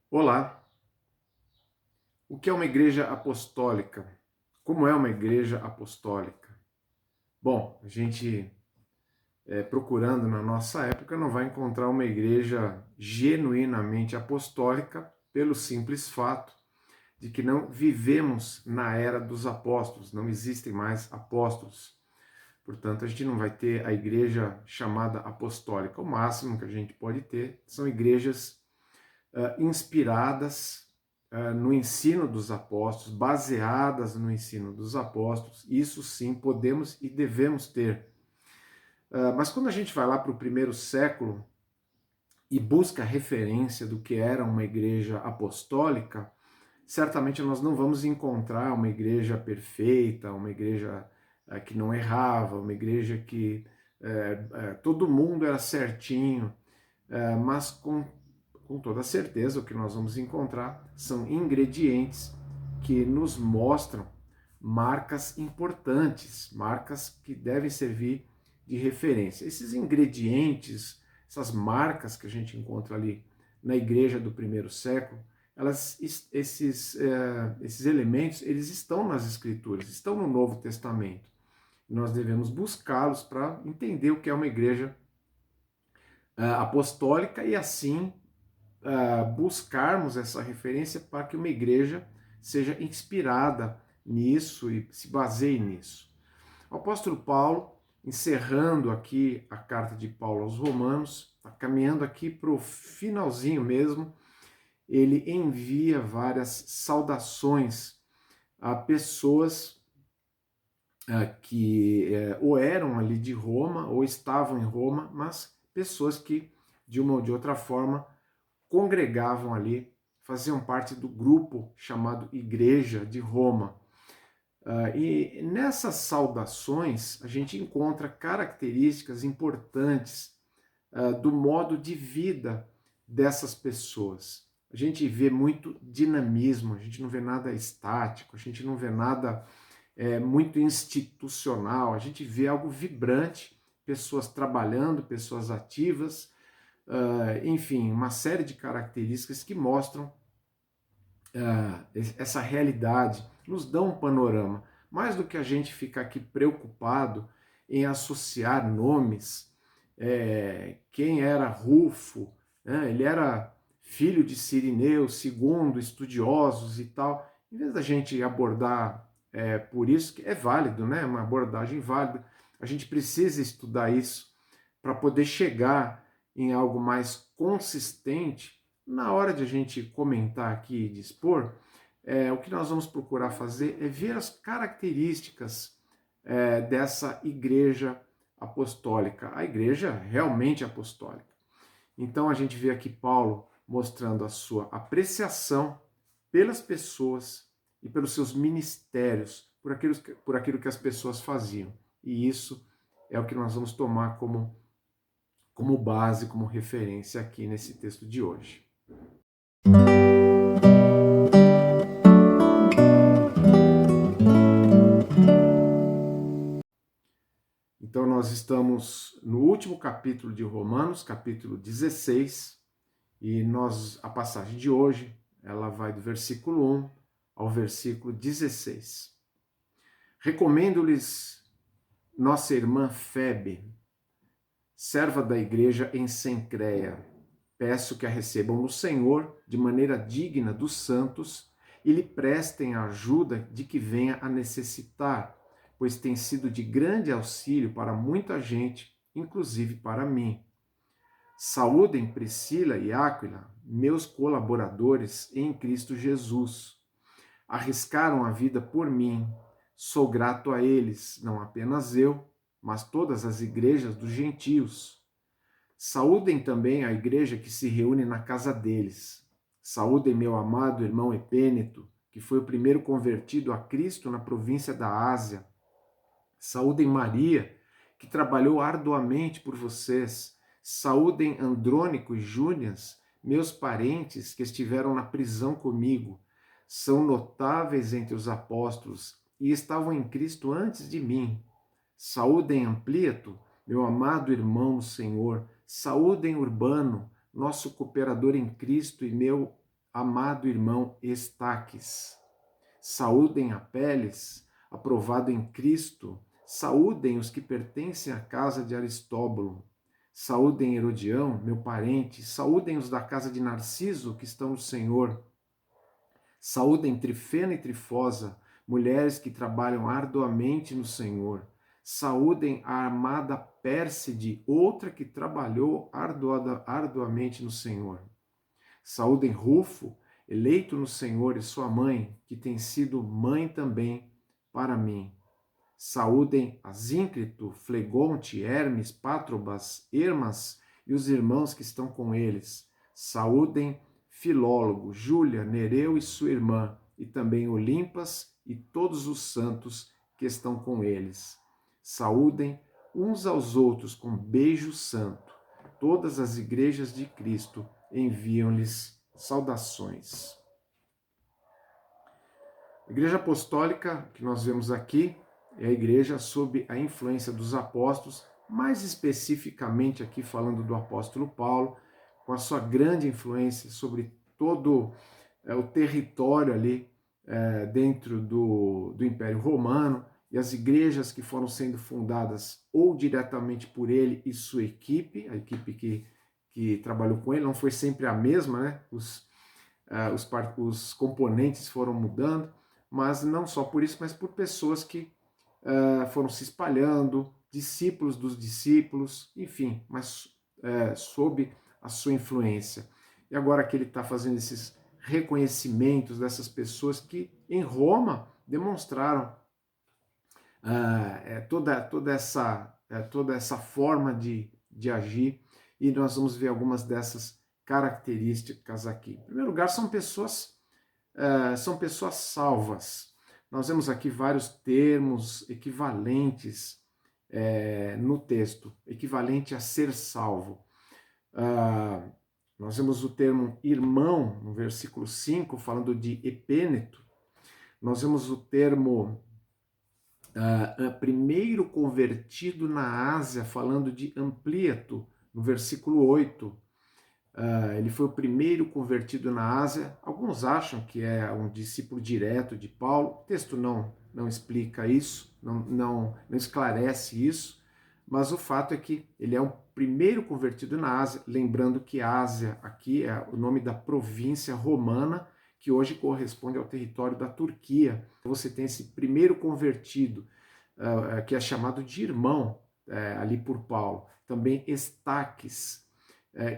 Olá, o que é uma igreja apostólica? Como é uma igreja apostólica? Bom, a gente procurando na nossa época não vai encontrar uma igreja genuinamente apostólica pelo simples fato de que não vivemos na era dos apóstolos, não existem mais apóstolos. Portanto, a gente não vai ter a igreja chamada apostólica. O máximo que a gente pode ter são igrejas inspiradas no ensino dos apóstolos, baseadas no ensino dos apóstolos. Isso sim podemos e devemos ter. Mas quando a gente vai lá para o primeiro século e busca referência do que era uma igreja apostólica, certamente nós não vamos encontrar uma igreja perfeita, uma igreja que não errava, uma igreja que todo mundo era certinho, mas com toda certeza o que nós vamos encontrar são ingredientes que nos mostram marcas importantes, marcas que devem servir de referência. Esses ingredientes, essas marcas que a gente encontra ali na igreja do primeiro século, esses elementos, eles estão nas Escrituras, estão no Novo Testamento. Nós devemos buscá-los para entender o que é uma igreja apostólica e assim buscarmos essa referência para que uma igreja seja inspirada nisso e se baseie nisso. O apóstolo Paulo, encerrando aqui a carta de Paulo aos Romanos, tá caminhando aqui para o finalzinho mesmo, ele envia várias saudações a pessoas que ou eram ali de Roma ou estavam em Roma, mas pessoas que de uma ou de outra forma congregavam ali, faziam parte do grupo chamado Igreja de Roma. E nessas saudações a gente encontra características importantes do modo de vida dessas pessoas. A gente vê muito dinamismo, a gente não vê nada estático, a gente não vê nada muito institucional, a gente vê algo vibrante, pessoas trabalhando, pessoas ativas, enfim, uma série de características que mostram essa realidade, nos dão um panorama. Mais do que a gente ficar aqui preocupado em associar nomes, quem era Rufo, né? Ele era filho de Cirineu, segundo estudiosos e tal, em vez da gente abordar por isso, que é válido, né? Uma abordagem válida, a gente precisa estudar isso para poder chegar em algo mais consistente na hora de a gente comentar aqui e dispor. O que nós vamos procurar fazer é ver as características dessa igreja apostólica, a igreja realmente apostólica. Então a gente vê aqui Paulo mostrando a sua apreciação pelas pessoas e pelos seus ministérios, por aquilo que as pessoas faziam. E isso é o que nós vamos tomar como base, como referência aqui nesse texto de hoje. Então nós estamos no último capítulo de Romanos, capítulo 16, e a passagem de hoje, ela vai do versículo 1 ao versículo 16. Recomendo-lhes nossa irmã Febe, serva da igreja em Cencreia. Peço que a recebam no Senhor de maneira digna dos santos e lhe prestem a ajuda de que venha a necessitar, pois tem sido de grande auxílio para muita gente, inclusive para mim. Saúdem Priscila e Áquila, meus colaboradores em Cristo Jesus. Arriscaram a vida por mim. Sou grato a eles, não apenas eu, mas todas as igrejas dos gentios. Saúdem também a igreja que se reúne na casa deles. Saúdem meu amado irmão Epêneto, que foi o primeiro convertido a Cristo na província da Ásia. Saúdem Maria, que trabalhou arduamente por vocês. Saúdem Andrônico e Júnias, meus parentes que estiveram na prisão comigo. São notáveis entre os apóstolos e estavam em Cristo antes de mim. Saúdem Amplíato, meu amado irmão no Senhor. Saúdem Urbano, nosso cooperador em Cristo e meu amado irmão Estaques. Saúdem Apeles, aprovado em Cristo. Saúdem os que pertencem à casa de Aristóbulo. Saúdem Herodião, meu parente. Saúdem os da casa de Narciso, que estão no Senhor. Saúdem Trifena e Trifosa, mulheres que trabalham arduamente no Senhor. Saúdem a amada Pérside, outra que trabalhou arduamente no Senhor. Saúdem Rufo, eleito no Senhor, e sua mãe, que tem sido mãe também para mim. Saúdem Asíncrito, Flegonte, Hermes, Pátrobas, Hermas e os irmãos que estão com eles. Saúdem Filólogo, Júlia, Nereu e sua irmã, e também Olimpas e todos os santos que estão com eles. Saúdem uns aos outros com beijo santo. Todas as igrejas de Cristo enviam-lhes saudações. A Igreja Apostólica que nós vemos aqui é a igreja sob a influência dos apóstolos, mais especificamente aqui falando do apóstolo Paulo, com a sua grande influência sobre todo o território ali dentro do Império Romano, e as igrejas que foram sendo fundadas ou diretamente por ele e sua equipe, a equipe que trabalhou com ele, não foi sempre a mesma, né? Os componentes foram mudando, mas não só por isso, mas por pessoas que foram se espalhando, discípulos dos discípulos, enfim, mas sob a sua influência. E agora que ele está fazendo esses reconhecimentos dessas pessoas que em Roma demonstraram toda essa forma de agir, e nós vamos ver algumas dessas características aqui. Em primeiro lugar, são pessoas salvas. Nós vemos aqui vários termos equivalentes no texto, equivalente a ser salvo. Nós vemos o termo irmão, no versículo 5, falando de epêneto. Nós vemos o termo primeiro convertido na Ásia, falando de Amplíato, no versículo 8. Ele foi o primeiro convertido na Ásia. Alguns acham que é um discípulo direto de Paulo. O texto não explica isso, não esclarece isso, mas o fato é que ele é o primeiro convertido na Ásia, lembrando que Ásia aqui é o nome da província romana, que hoje corresponde ao território da Turquia. Você tem esse primeiro convertido, que é chamado de irmão ali por Paulo. Também Estaques,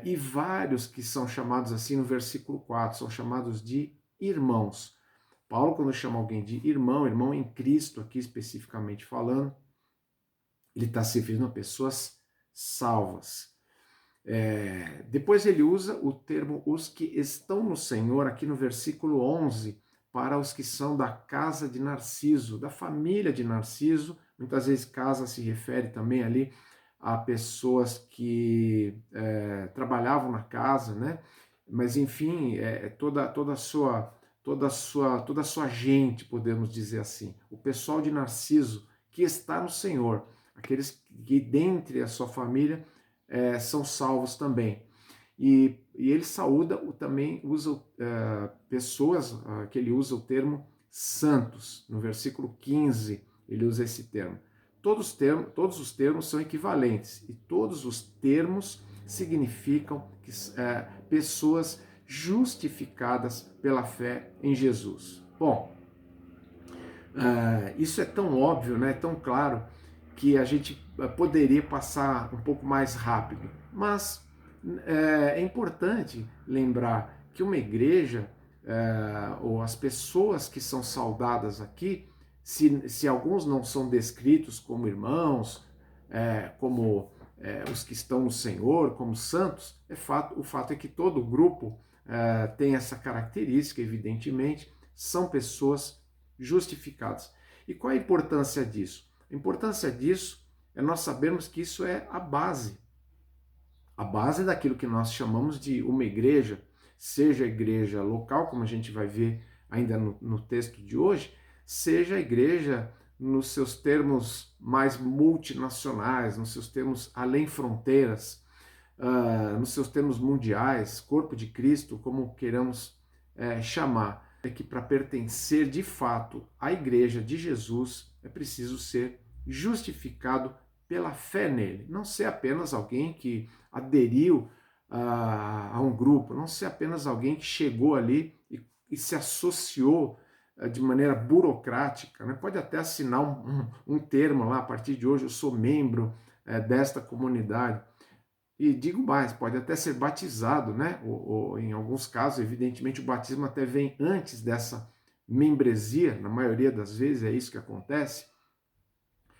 e vários que são chamados assim no versículo 4, são chamados de irmãos. Paulo, quando chama alguém de irmão, irmão em Cristo, aqui especificamente falando, ele está se referindo a pessoas salvas. Depois ele usa o termo os que estão no Senhor, aqui no versículo 11, para os que são da casa de Narciso, da família de Narciso. Muitas vezes casa se refere também ali a pessoas que trabalhavam na casa, né? Mas enfim, toda a sua gente, podemos dizer assim. O pessoal de Narciso que está no Senhor, aqueles que dentre a sua família são salvos também. E ele saúda, também usa pessoas, que ele usa o termo santos. No versículo 15 ele usa esse termo. Todos os termos são equivalentes e todos os termos significam que, pessoas justificadas pela fé em Jesus. Bom, isso é tão óbvio, né, tão claro, que a gente poderia passar um pouco mais rápido, mas é importante lembrar que uma igreja, ou as pessoas que são saudadas aqui, se alguns não são descritos como irmãos, como os que estão no Senhor, como santos, o fato é que todo grupo tem essa característica, evidentemente, são pessoas justificadas. E qual a importância disso? A importância disso é nós sabermos que isso é a base daquilo que nós chamamos de uma igreja, seja a igreja local, como a gente vai ver ainda no texto de hoje, seja a igreja nos seus termos mais multinacionais, nos seus termos além fronteiras, nos seus termos mundiais, corpo de Cristo, como queiramos chamar. É que para pertencer de fato à igreja de Jesus é preciso ser justificado pela fé nele, não ser apenas alguém que aderiu a um grupo, não ser apenas alguém que chegou ali e se associou de maneira burocrática, né? Pode até assinar um termo lá, a partir de hoje eu sou membro desta comunidade. E digo mais, pode até ser batizado, né? Ou, em alguns casos, evidentemente, o batismo até vem antes dessa membresia, na maioria das vezes é isso que acontece,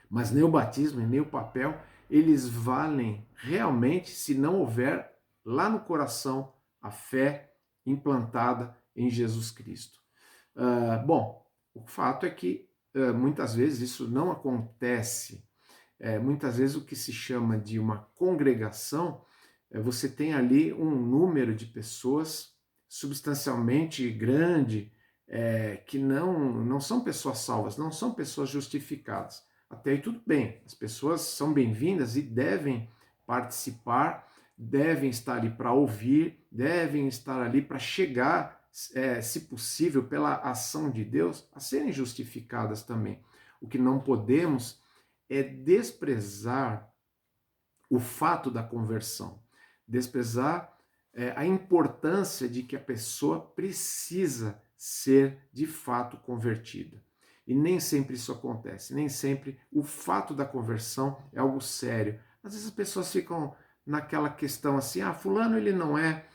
mas nem o batismo e nem o papel, eles valem realmente se não houver lá no coração a fé implantada em Jesus Cristo. Bom, o fato é que muitas vezes isso não acontece. Muitas vezes o que se chama de uma congregação, você tem ali um número de pessoas substancialmente grande, que não são pessoas salvas, não são pessoas justificadas. Até aí tudo bem, as pessoas são bem-vindas e devem participar, devem estar ali para ouvir, devem estar ali para chegar, se possível, pela ação de Deus, a serem justificadas também. O que não podemos é desprezar o fato da conversão, desprezar a importância de que a pessoa precisa ser de fato convertida. E nem sempre isso acontece, nem sempre o fato da conversão é algo sério. Às vezes as pessoas ficam naquela questão assim, fulano ele não é,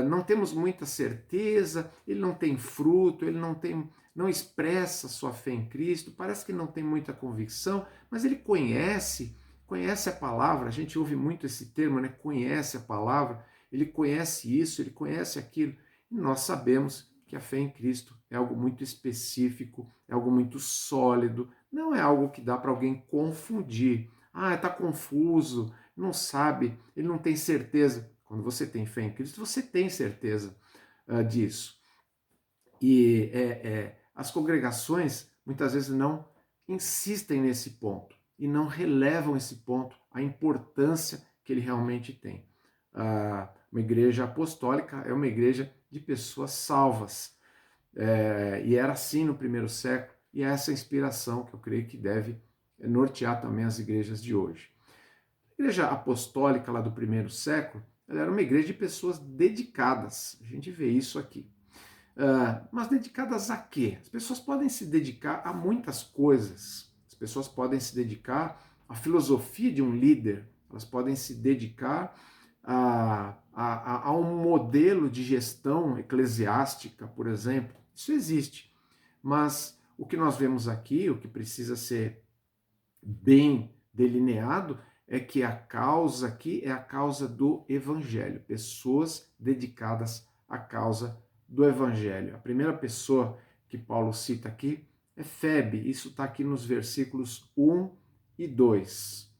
não temos muita certeza, ele não tem fruto, ele não expressa sua fé em Cristo, parece que não tem muita convicção, mas ele conhece a palavra, a gente ouve muito esse termo, né? Conhece a palavra, ele conhece isso, ele conhece aquilo, e nós sabemos que a fé em Cristo é algo muito específico, é algo muito sólido, não é algo que dá para alguém confundir. Está confuso, não sabe, ele não tem certeza. Quando você tem fé em Cristo, você tem certeza disso. E as congregações muitas vezes não insistem nesse ponto e não relevam esse ponto, a importância que ele realmente tem. Uma igreja apostólica é uma igreja de pessoas salvas. E era assim no primeiro século, e é essa inspiração que eu creio que deve nortear também as igrejas de hoje. A igreja apostólica lá do primeiro século, ela era uma igreja de pessoas dedicadas. A gente vê isso aqui. Mas dedicadas a quê? As pessoas podem se dedicar a muitas coisas. As pessoas podem se dedicar à filosofia de um líder. Elas podem se dedicar a um modelo de gestão eclesiástica, por exemplo. Isso existe. Mas o que nós vemos aqui, o que precisa ser bem delineado, é que a causa aqui é a causa do Evangelho. Pessoas dedicadas à causa do Evangelho. A primeira pessoa que Paulo cita aqui é Febe. Isso está aqui nos versículos 1 e 2.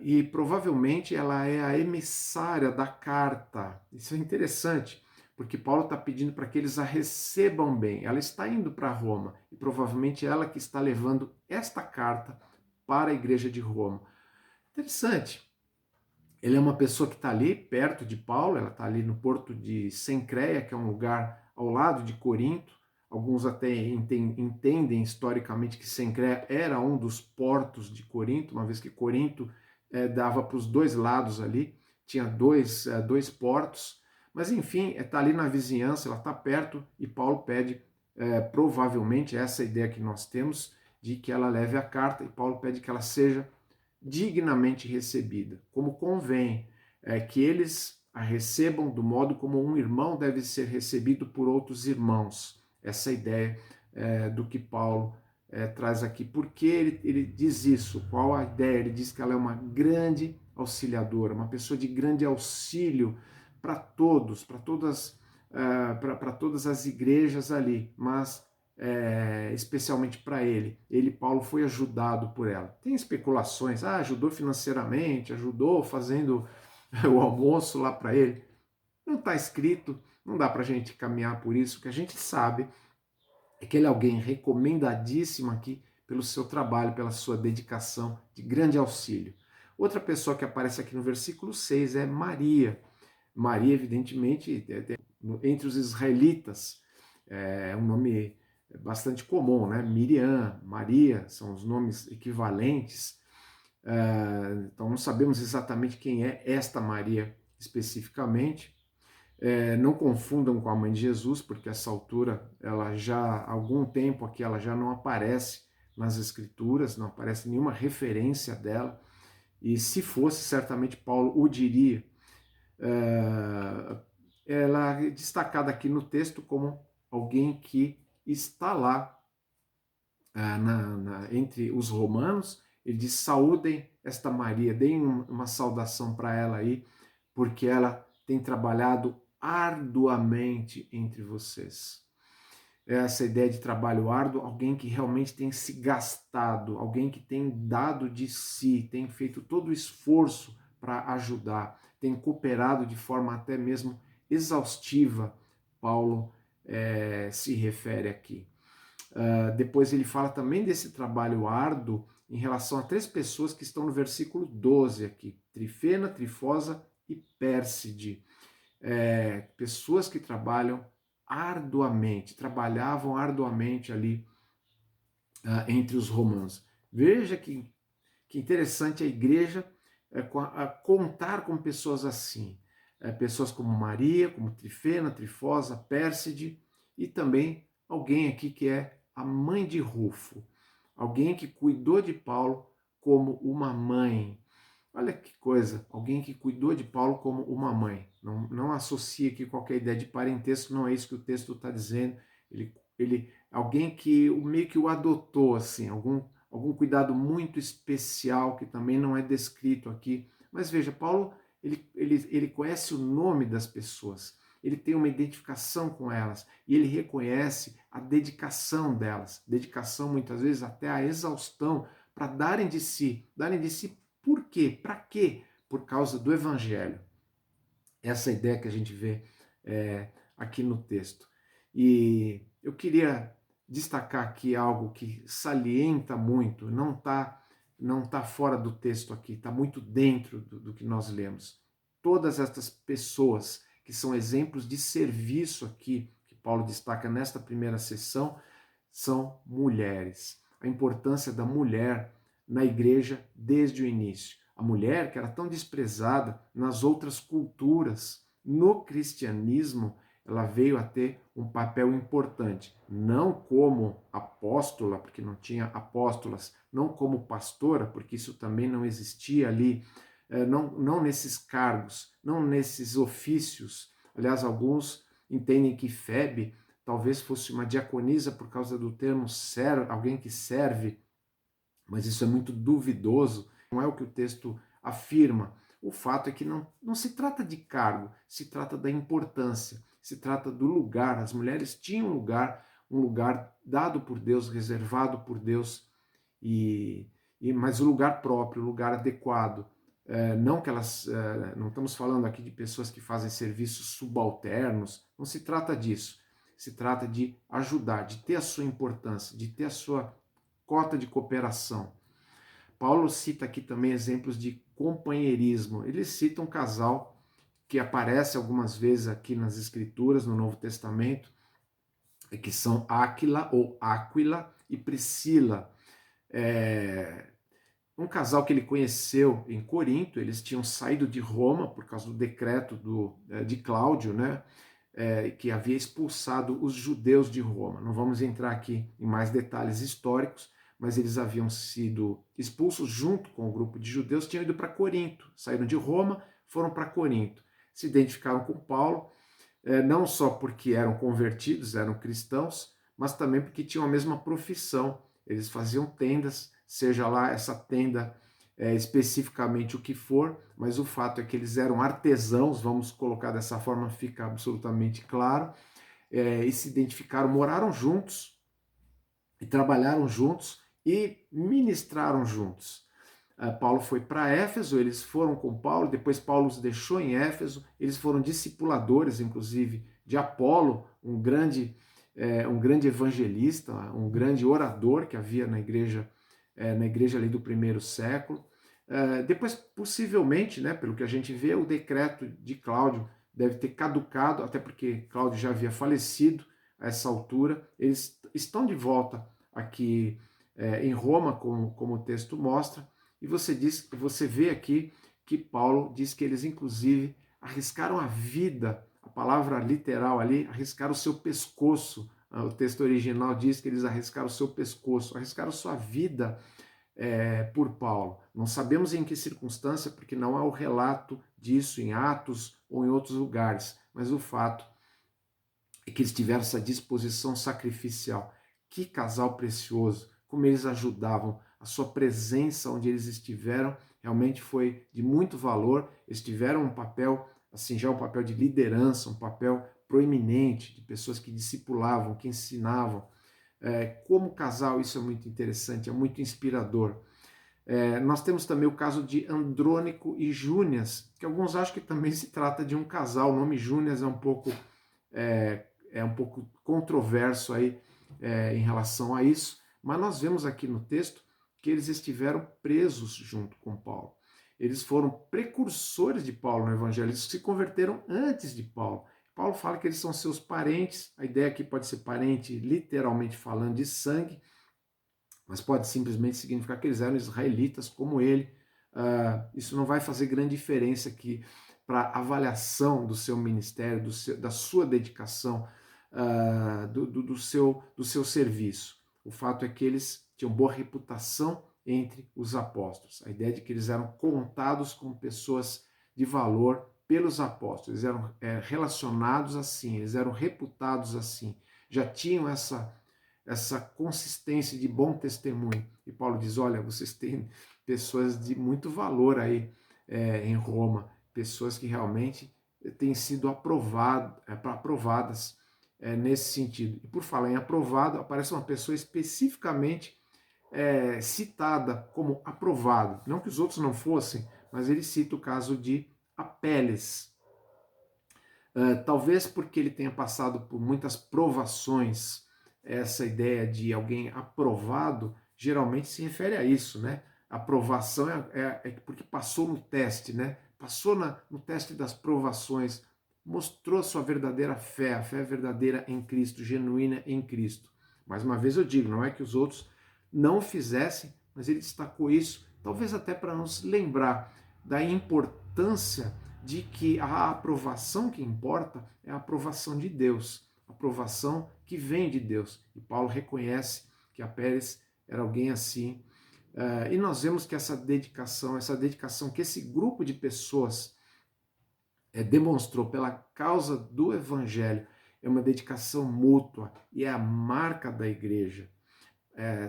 E provavelmente ela é a emissária da carta. Isso é interessante, porque Paulo está pedindo para que eles a recebam bem. Ela está indo para Roma e provavelmente ela que está levando esta carta para a igreja de Roma. Interessante. Ele é uma pessoa que está ali perto de Paulo, ela está ali no porto de Cencreia, que é um lugar ao lado de Corinto. Alguns até entendem historicamente que Cencreia era um dos portos de Corinto, uma vez que Corinto dava para os dois lados ali, tinha dois portos. Mas enfim, está ali na vizinhança, ela está perto e Paulo pede, provavelmente, essa ideia que nós temos, de que ela leve a carta, e Paulo pede que ela seja dignamente recebida, como convém, que eles a recebam do modo como um irmão deve ser recebido por outros irmãos. Essa ideia do que Paulo traz aqui. Por que ele diz isso? Qual a ideia? Ele diz que ela é uma grande auxiliadora, uma pessoa de grande auxílio para todos, para todas as igrejas ali, mas especialmente para ele. Paulo, foi ajudado por ela. Tem especulações, ajudou financeiramente, ajudou fazendo o almoço lá para ele. Não está escrito, não dá para a gente caminhar por isso. O que a gente sabe é que ele é alguém recomendadíssimo aqui pelo seu trabalho, pela sua dedicação, de grande auxílio. Outra pessoa que aparece aqui no versículo 6 é Maria. Maria, evidentemente, entre os israelitas. É um nome bastante comum, né? Miriam, Maria, são os nomes equivalentes. Então não sabemos exatamente quem é esta Maria especificamente. Não confundam com a mãe de Jesus, porque essa altura, ela já há algum tempo aqui, ela já não aparece nas escrituras, não aparece nenhuma referência dela, e se fosse, certamente Paulo o diria. Ela é destacada aqui no texto como alguém que está lá entre os romanos. Ele diz: saúdem esta Maria, deem uma saudação para ela aí, porque ela tem trabalhado arduamente entre vocês. Essa ideia de trabalho árduo, alguém que realmente tem se gastado, alguém que tem dado de si, tem feito todo o esforço para ajudar, tem cooperado de forma até mesmo exaustiva. Paulo se refere aqui. Depois ele fala também desse trabalho árduo em relação a 3 pessoas que estão no versículo 12 aqui: Trifena, Trifosa e Pérside. Pessoas que trabalham arduamente, trabalhavam arduamente ali entre os romanos. Veja que interessante a igreja contar com pessoas assim. Pessoas como Maria, como Trifena, Trifosa, Pérside, e também alguém aqui que é a mãe de Rufo, alguém que cuidou de Paulo como uma mãe. Olha que coisa, alguém que cuidou de Paulo como uma mãe. Não associa aqui qualquer ideia de parentesco, não é isso que o texto está dizendo. Alguém que meio que o adotou, assim, algum cuidado muito especial que também não é descrito aqui. Mas veja, Paulo, ele conhece o nome das pessoas, ele tem uma identificação com elas e ele reconhece a dedicação delas, dedicação muitas vezes até a exaustão, para darem de si por quê? Para quê? Por causa do Evangelho. Essa ideia que a gente vê aqui no texto. E eu queria destacar aqui algo que salienta muito, não tá fora do texto aqui, está muito dentro do que nós lemos. Todas estas pessoas que são exemplos de serviço aqui, que Paulo destaca nesta primeira sessão, são mulheres. A importância da mulher na igreja desde o início. A mulher, que era tão desprezada nas outras culturas, no cristianismo, ela veio a ter um papel importante, não como apóstola, porque não tinha apóstolas, não como pastora, porque isso também não existia ali, não nesses cargos, não nesses ofícios. Aliás, alguns entendem que Febe talvez fosse uma diaconisa por causa do termo alguém que serve, mas isso é muito duvidoso, não é o que o texto afirma. O fato é que não se trata de cargo, se trata da importância, se trata do lugar. As mulheres tinham um lugar dado por Deus, reservado por Deus, mas o lugar próprio, o lugar adequado. Não que elas, não estamos falando aqui de pessoas que fazem serviços subalternos, não se trata disso. Se trata de ajudar, de ter a sua importância, de ter a sua cota de cooperação. Paulo cita aqui também exemplos de companheirismo. Ele cita um casal que aparece algumas vezes aqui nas Escrituras, no Novo Testamento, que são Áquila ou Áquila e Priscila. Um casal que ele conheceu em Corinto. Eles tinham saído de Roma por causa do decreto de Cláudio, né? Que havia expulsado os judeus de Roma. Não vamos entrar aqui em mais detalhes históricos, mas eles haviam sido expulsos junto com o grupo de judeus, tinham ido para Corinto, saíram de Roma, foram para Corinto, se identificaram com Paulo, não só porque eram convertidos, eram cristãos, mas também porque tinham a mesma profissão. Eles faziam tendas, seja lá essa tenda especificamente o que for, mas o fato é que eles eram artesãos, vamos colocar dessa forma, fica absolutamente claro, e se identificaram, moraram juntos, e trabalharam juntos, e ministraram juntos. Paulo foi para Éfeso, eles foram com Paulo, depois Paulo os deixou em Éfeso, eles foram discipuladores, inclusive, de Apolo, um grande evangelista, um grande orador que havia na igreja ali do primeiro século. Depois, possivelmente, né, pelo que a gente vê, o decreto de Cláudio deve ter caducado, até porque Cláudio já havia falecido a essa altura. Eles estão de volta aqui em Roma, como o texto mostra, e você vê aqui que Paulo diz que eles inclusive arriscaram a vida, a palavra literal ali, arriscaram o seu pescoço. O texto original diz que eles arriscaram o seu pescoço, arriscaram sua vida por Paulo. Não sabemos em que circunstância, porque não há o relato disso em Atos ou em outros lugares, mas o fato é que eles tiveram essa disposição sacrificial. Que casal precioso, como eles ajudavam, a sua presença onde eles estiveram realmente foi de muito valor. Eles tiveram um papel, assim, já um papel de liderança, um papel proeminente, de pessoas que discipulavam, que ensinavam. Como casal, isso é muito interessante, é muito inspirador. Nós temos também o caso de Andrônico e Júnias, que alguns acham que também se trata de um casal. O nome Júnias é um pouco controverso aí em relação a isso, mas nós vemos aqui no texto que eles estiveram presos junto com Paulo. Eles foram precursores de Paulo no Evangelho, eles se converteram antes de Paulo. Paulo fala que eles são seus parentes, a ideia aqui pode ser parente literalmente falando de sangue, mas pode simplesmente significar que eles eram israelitas como ele. Isso não vai fazer grande diferença aqui para a avaliação do seu ministério, da sua dedicação, do seu serviço. O fato é que eles tinham boa reputação entre os apóstolos. A ideia de que eles eram contados como pessoas de valor pelos apóstolos. Eles eram relacionados assim, eles eram reputados assim. Já tinham essa consistência de bom testemunho. E Paulo diz, olha, vocês têm pessoas de muito valor aí em Roma, pessoas que realmente têm sido aprovadas nesse sentido. E por falar em aprovado, aparece uma pessoa especificamente citada como aprovado. Não que os outros não fossem, mas ele cita o caso de Apeles. Talvez porque ele tenha passado por muitas provações. Essa ideia de alguém aprovado geralmente se refere a isso, né? Aprovação é porque passou no teste, né? Passou no teste das provações, mostrou sua verdadeira fé, a fé verdadeira em Cristo, genuína em Cristo. Mais uma vez eu digo, não é que os outros não fizessem, mas ele destacou isso, talvez até para nos lembrar da importância de que a aprovação que importa é a aprovação de Deus, a aprovação que vem de Deus. E Paulo reconhece que Apeles era alguém assim. E nós vemos que essa dedicação que esse grupo de pessoas demonstrou pela causa do Evangelho, é uma dedicação mútua e é a marca da igreja.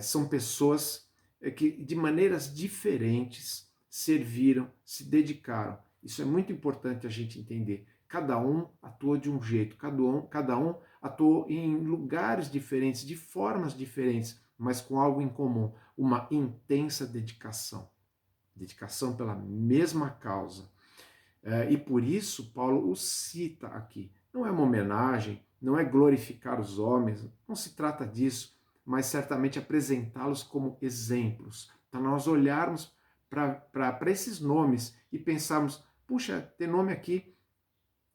São pessoas que de maneiras diferentes serviram, se dedicaram. Isso é muito importante a gente entender. Cada um atuou de um jeito, cada um atuou em lugares diferentes, de formas diferentes, mas com algo em comum, uma intensa dedicação. Dedicação pela mesma causa. E por isso Paulo os cita aqui. Não é uma homenagem, não é glorificar os homens, não se trata disso, mas certamente apresentá-los como exemplos. Para nós olharmos para esses nomes e pensarmos, puxa, tem nome aqui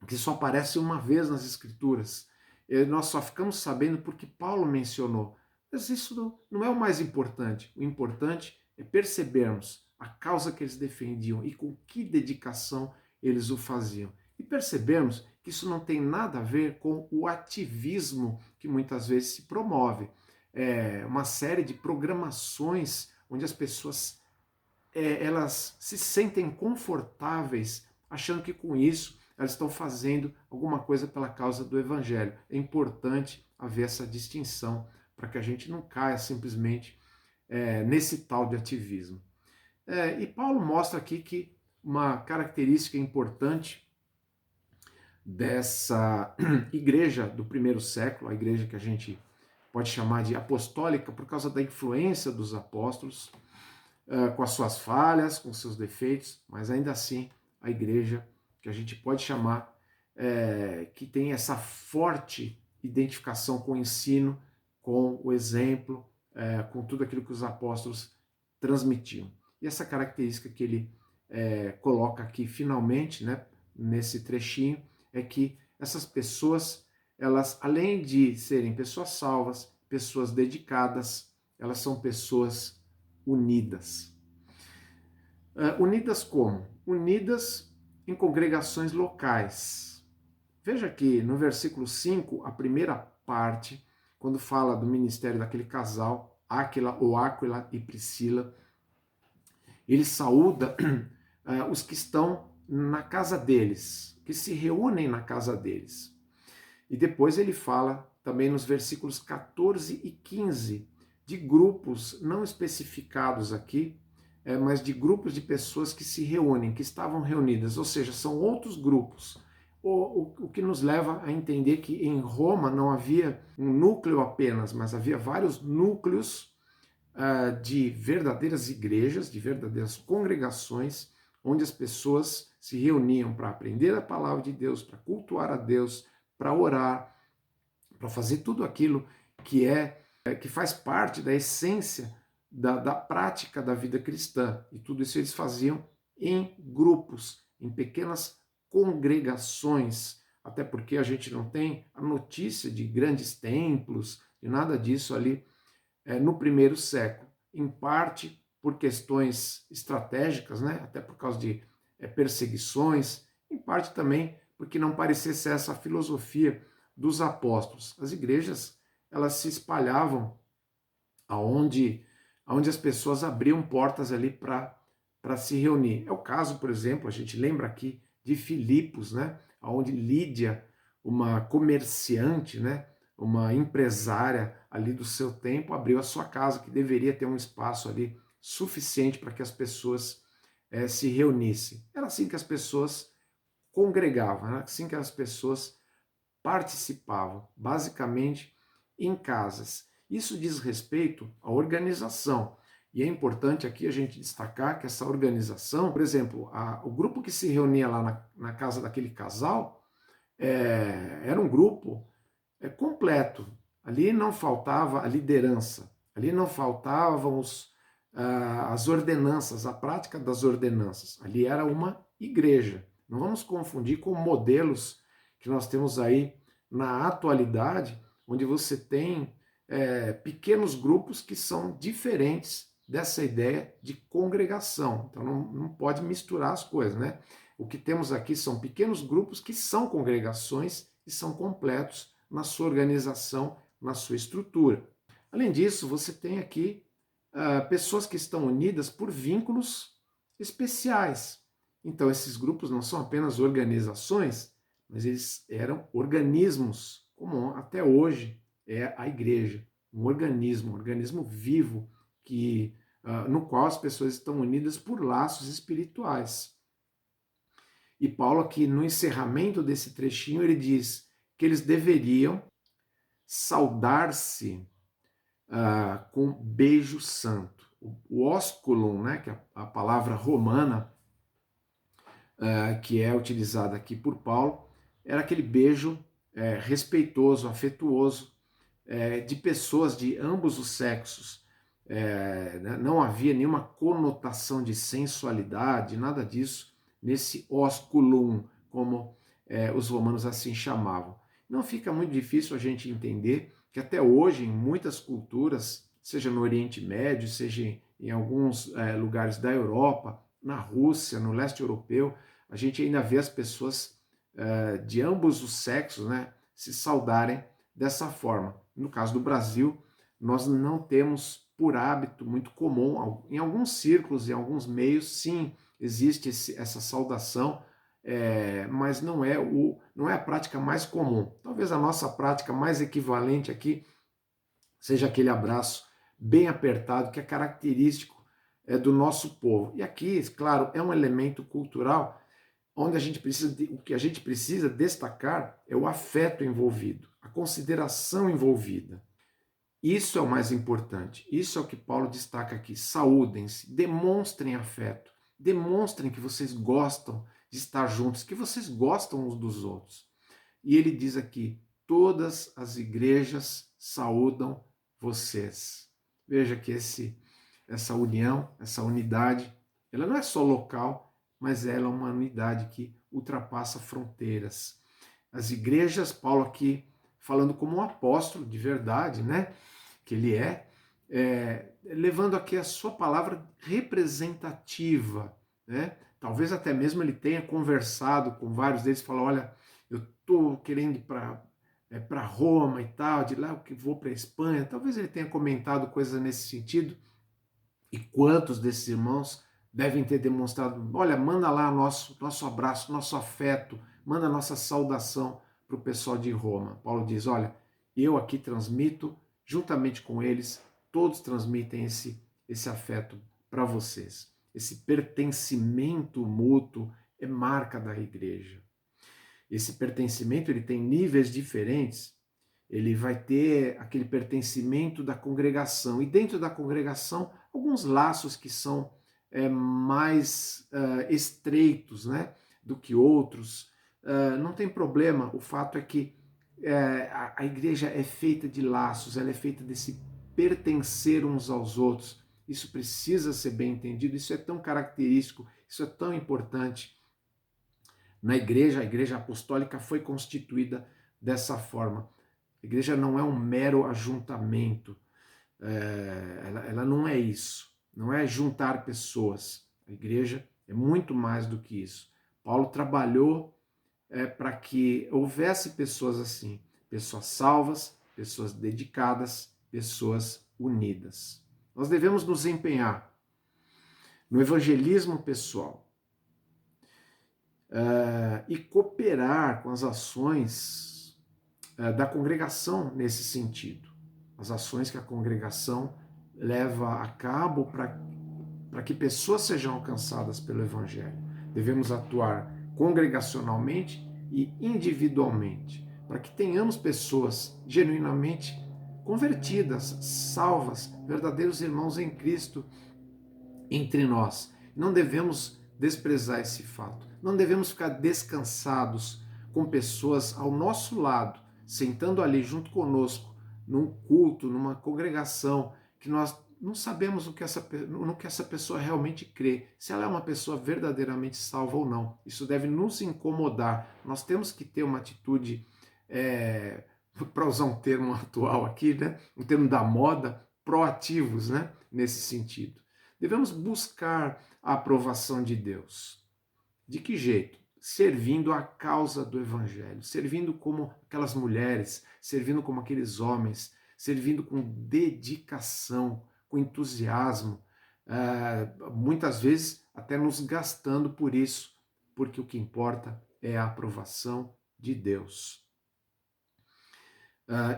que só aparece uma vez nas Escrituras. Nós só ficamos sabendo porque Paulo mencionou. Mas isso não é o mais importante. O importante é percebermos a causa que eles defendiam e com que dedicação eles o faziam. E percebemos que isso não tem nada a ver com o ativismo que muitas vezes se promove. Uma série de programações onde as pessoas elas se sentem confortáveis achando que com isso elas estão fazendo alguma coisa pela causa do Evangelho. É importante haver essa distinção para que a gente não caia simplesmente nesse tal de ativismo. E Paulo mostra aqui que uma característica importante dessa igreja do primeiro século, a igreja que a gente pode chamar de apostólica por causa da influência dos apóstolos, com as suas falhas, com seus defeitos, mas ainda assim a igreja que a gente pode chamar que tem essa forte identificação com o ensino, com o exemplo, com tudo aquilo que os apóstolos transmitiam. E essa característica que ele coloca aqui finalmente, né, nesse trechinho, é que essas pessoas, elas, além de serem pessoas salvas, pessoas dedicadas, elas são pessoas unidas. Unidas como? Unidas em congregações locais. Veja que no versículo 5, a primeira parte, quando fala do ministério daquele casal, Áquila e Priscila, ele saúda os que estão na casa deles, que se reúnem na casa deles. E depois ele fala também nos versículos 14 e 15 de grupos não especificados aqui, mas de grupos de pessoas que se reúnem, que estavam reunidas, ou seja, são outros grupos. O que nos leva a entender que em Roma não havia um núcleo apenas, mas havia vários núcleos de verdadeiras igrejas, de verdadeiras congregações, onde as pessoas se reuniam para aprender a palavra de Deus, para cultuar a Deus, para orar, para fazer tudo aquilo que faz parte da essência da prática da vida cristã. E tudo isso eles faziam em grupos, em pequenas congregações, até porque a gente não tem a notícia de grandes templos, de nada disso ali no primeiro século, em parte por questões estratégicas, né? Até por causa de perseguições, em parte também porque não parecia ser essa a filosofia dos apóstolos. As igrejas, elas se espalhavam aonde as pessoas abriam portas ali para se reunir. É o caso, por exemplo, a gente lembra aqui de Filipos, né? Onde Lídia, uma comerciante, né? Uma empresária ali do seu tempo, abriu a sua casa, que deveria ter um espaço ali suficiente para que as pessoas se reunissem. Era assim que as pessoas congregavam, era assim que as pessoas participavam, basicamente em casas. Isso diz respeito à organização. E é importante aqui a gente destacar que essa organização, por exemplo, o grupo que se reunia lá na casa daquele casal, era um grupo completo. Ali não faltava a liderança, ali não faltavam as ordenanças, a prática das ordenanças. Ali era uma igreja. Não vamos confundir com modelos que nós temos aí na atualidade, onde você tem pequenos grupos que são diferentes dessa ideia de congregação. Então não pode misturar as coisas, né? O que temos aqui são pequenos grupos que são congregações e são completos na sua organização, na sua estrutura. Além disso, você tem aqui pessoas que estão unidas por vínculos especiais. Então, esses grupos não são apenas organizações, mas eles eram organismos, como até hoje é a igreja, um organismo vivo no qual as pessoas estão unidas por laços espirituais. E Paulo aqui no encerramento desse trechinho ele diz que eles deveriam saudar-se com beijo santo. O ósculum, né, que é a palavra romana que é utilizada aqui por Paulo, era aquele beijo respeitoso, afetuoso, de pessoas de ambos os sexos. Não havia nenhuma conotação de sensualidade, nada disso, nesse ósculum, como os romanos assim chamavam. Não fica muito difícil a gente entender que até hoje, em muitas culturas, seja no Oriente Médio, seja em alguns lugares da Europa, na Rússia, no leste europeu, a gente ainda vê as pessoas de ambos os sexos, né, se saudarem dessa forma. No caso do Brasil, nós não temos por hábito muito comum, em alguns círculos, em alguns meios, sim, existe essa saudação, mas não é a prática mais comum. Talvez a nossa prática mais equivalente aqui seja aquele abraço bem apertado, que é característico do nosso povo. E aqui, claro, é um elemento cultural onde o que a gente precisa destacar é o afeto envolvido, a consideração envolvida. Isso é o mais importante. Isso é o que Paulo destaca aqui. Saúdem-se, demonstrem afeto, demonstrem que vocês gostam de estar juntos, que vocês gostam uns dos outros. E ele diz aqui: todas as igrejas saúdam vocês. Veja que essa união, essa unidade, ela não é só local, mas ela é uma unidade que ultrapassa fronteiras. as igrejas, Paulo aqui falando como um apóstolo de verdade, né, que ele levando aqui a sua palavra representativa, né? Talvez até mesmo ele tenha conversado com vários deles, falou, olha, eu estou querendo ir para Roma e tal, de lá eu que vou para a Espanha, talvez ele tenha comentado coisas nesse sentido, e quantos desses irmãos devem ter demonstrado, olha, manda lá nosso abraço, nosso afeto, manda nossa saudação para o pessoal de Roma. Paulo diz, olha, eu aqui transmito, juntamente com eles, todos transmitem esse afeto para vocês. Esse pertencimento mútuo é marca da igreja. Esse pertencimento ele tem níveis diferentes. Ele vai ter aquele pertencimento da congregação, e dentro da congregação, alguns laços que são mais estreitos, né, do que outros. Não tem problema, o fato é que a igreja é feita de laços, ela é feita desse pertencer uns aos outros. Isso precisa ser bem entendido, isso é tão característico, isso é tão importante. Na igreja, a igreja apostólica foi constituída dessa forma. A igreja não é um mero ajuntamento, ela não é isso, não é juntar pessoas. A igreja é muito mais do que isso. Paulo trabalhou para que houvesse pessoas assim, pessoas salvas, pessoas dedicadas, pessoas unidas. Nós devemos nos empenhar no evangelismo pessoal e cooperar com as ações da congregação nesse sentido. As ações que a congregação leva a cabo para que pessoas sejam alcançadas pelo Evangelho. Devemos atuar congregacionalmente e individualmente, para que tenhamos pessoas genuinamente convertidas, salvas, verdadeiros irmãos em Cristo entre nós. Não devemos desprezar esse fato. Não devemos ficar descansados com pessoas ao nosso lado, sentando ali junto conosco, num culto, numa congregação, que nós não sabemos no que essa pessoa realmente crê, se ela é uma pessoa verdadeiramente salva ou não. Isso deve nos incomodar. Nós temos que ter uma atitude, para usar um termo atual aqui, né? Um termo da moda, proativos, né? Nesse sentido. Devemos buscar a aprovação de Deus. De que jeito? Servindo a causa do Evangelho, servindo como aquelas mulheres, servindo como aqueles homens, servindo com dedicação, com entusiasmo, muitas vezes até nos gastando por isso, porque o que importa é a aprovação de Deus.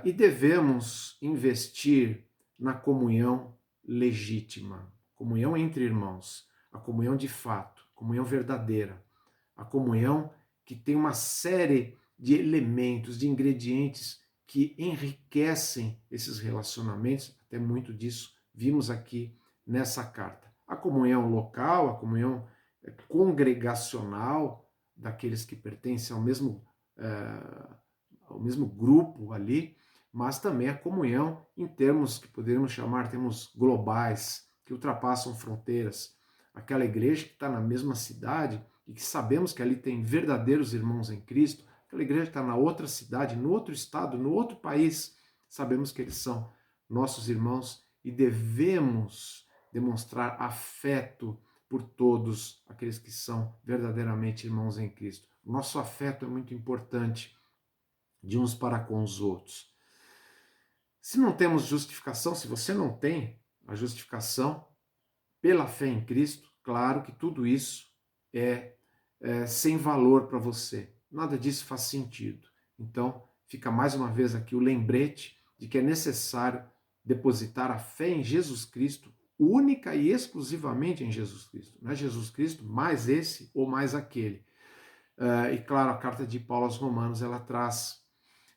E devemos investir na comunhão legítima, comunhão entre irmãos, a comunhão de fato, comunhão verdadeira, a comunhão que tem uma série de elementos, de ingredientes que enriquecem esses relacionamentos, até muito disso vimos aqui nessa carta. A comunhão local, a comunhão congregacional, daqueles que pertencem ao mesmo grupo ali, mas também a comunhão em termos que poderíamos chamar termos globais, que ultrapassam fronteiras. Aquela igreja que está na mesma cidade e que sabemos que ali tem verdadeiros irmãos em Cristo, aquela igreja que está na outra cidade, no outro estado, no outro país, sabemos que eles são nossos irmãos e devemos demonstrar afeto por todos aqueles que são verdadeiramente irmãos em Cristo. O nosso afeto é muito importante de uns para com os outros. Se não temos justificação, se você não tem a justificação pela fé em Cristo, claro que tudo isso é sem valor para você. Nada disso faz sentido. Então, fica mais uma vez aqui o lembrete de que é necessário depositar a fé em Jesus Cristo, única e exclusivamente em Jesus Cristo. Não é Jesus Cristo mais esse ou mais aquele. E claro, a carta de Paulo aos Romanos, ela traz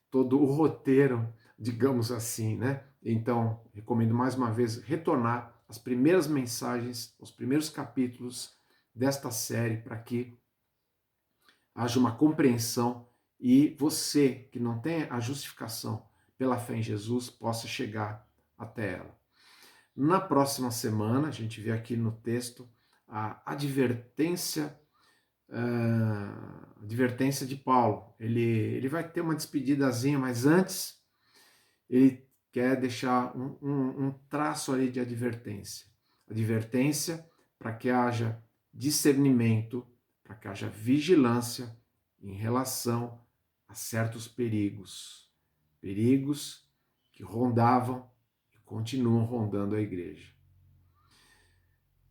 todo o roteiro, digamos assim, né? Então, recomendo mais uma vez retornar às primeiras mensagens, aos primeiros capítulos desta série, para que haja uma compreensão e você, que não tem a justificação pela fé em Jesus, possa chegar até ela. Na próxima semana, a gente vê aqui no texto a advertência advertência de Paulo. Ele vai ter uma despedidazinha, mas antes ele quer deixar um traço ali de advertência. Advertência para que haja discernimento, para que haja vigilância em relação a certos perigos. Perigos que rondavam e continuam rondando a igreja.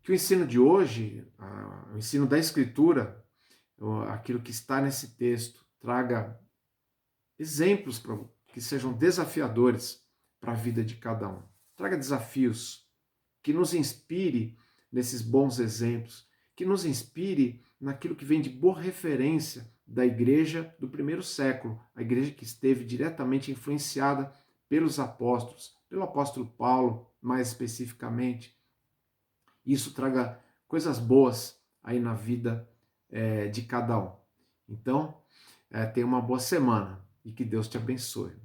Que o ensino de hoje, o ensino da Escritura, aquilo que está nesse texto, traga exemplos que sejam desafiadores para a vida de cada um. Traga desafios, que nos inspire nesses bons exemplos, que nos inspire naquilo que vem de boa referência da igreja do primeiro século, a igreja que esteve diretamente influenciada pelos apóstolos, pelo apóstolo Paulo, mais especificamente. Isso traga coisas boas aí na vida de cada um. Então, tenha uma boa semana e que Deus te abençoe.